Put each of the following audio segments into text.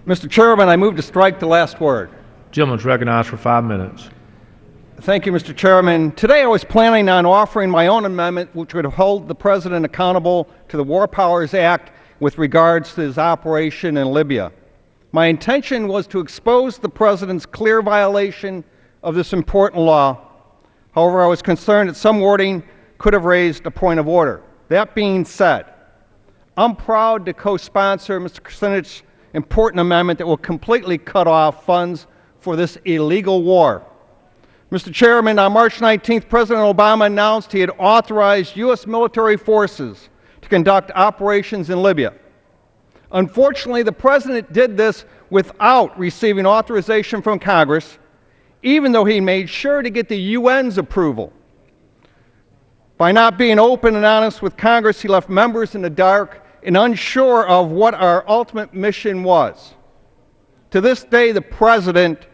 Mr. Chairman, I move to strike the last word. Gentleman's recognized for 5 minutes. Thank you, Mr. Chairman. Today I was planning on offering my own amendment which would hold the President accountable to the War Powers Act with regards to his operation in Libya. My intention was to expose the President's clear violation of this important law. However, I was concerned that some wording could have raised a point of order. That being said, I'm proud to co-sponsor Mr. Kucinich's important amendment that will completely cut off funds for this illegal war. Mr. Chairman, on March 19th, President Obama announced he had authorized U.S. military forces to conduct operations in Libya. Unfortunately, the President did this without receiving authorization from Congress, even though he made sure to get the UN's approval. By not being open and honest with Congress, he left members in the dark and unsure of what our ultimate mission was. To this day, the President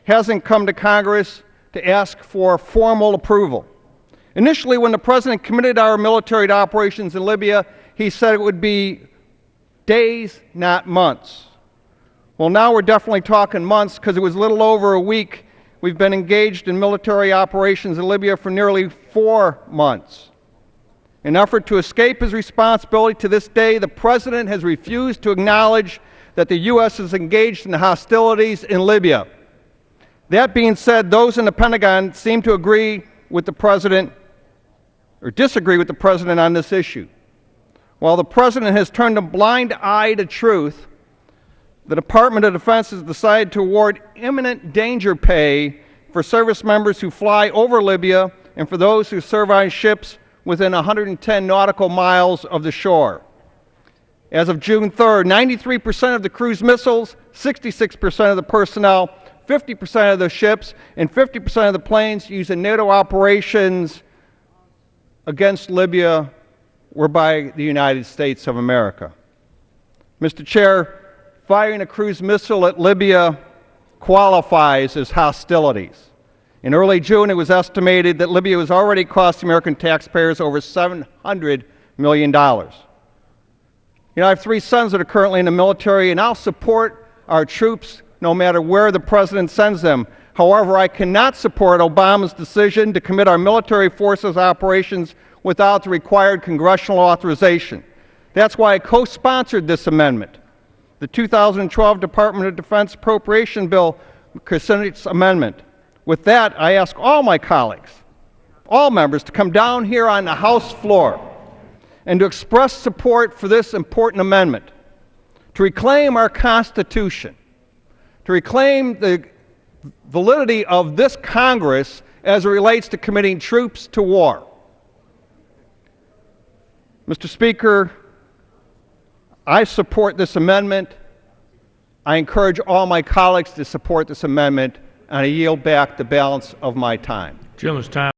hasn't come to Congress to ask for formal approval. Initially, when the President committed our military to operations in Libya, he said it would be days, not months. Well, now we're definitely talking months because it was a little over a week. We've been engaged in military operations in Libya for nearly 4 months. In an effort to escape his responsibility, to this day, the President has refused to acknowledge that the U.S. is engaged in hostilities in Libya. That being said, those in the Pentagon seem to agree with the President or disagree with the President on this issue. While the President has turned a blind eye to truth, the Department of Defense has decided to award imminent danger pay for service members who fly over Libya and for those who serve on ships within 110 nautical miles of the shore. As of June 3rd, 93% of the cruise missiles, 66% of the personnel, 50% of the ships, and 50% of the planes used in NATO operations against Libya were by the United States of America. Mr. Chair, firing a cruise missile at Libya qualifies as hostilities. In early June, it was estimated that Libya was already costing American taxpayers over $700 million. I have 3 sons that are currently in the military, and I'll support our troops no matter where the President sends them. However, I cannot support Obama's decision to commit our military forces operations without the required congressional authorization. That's why I co-sponsored this amendment, the 2012 Department of Defense Appropriation Bill, Kucinich's amendment. With that, I ask all my colleagues, all members, to come down here on the House floor and to express support for this important amendment, to reclaim our Constitution, to reclaim the validity of this Congress as it relates to committing troops to war. Mr. Speaker, I support this amendment. I encourage all my colleagues to support this amendment, and I yield back the balance of my time. Gentleman's time.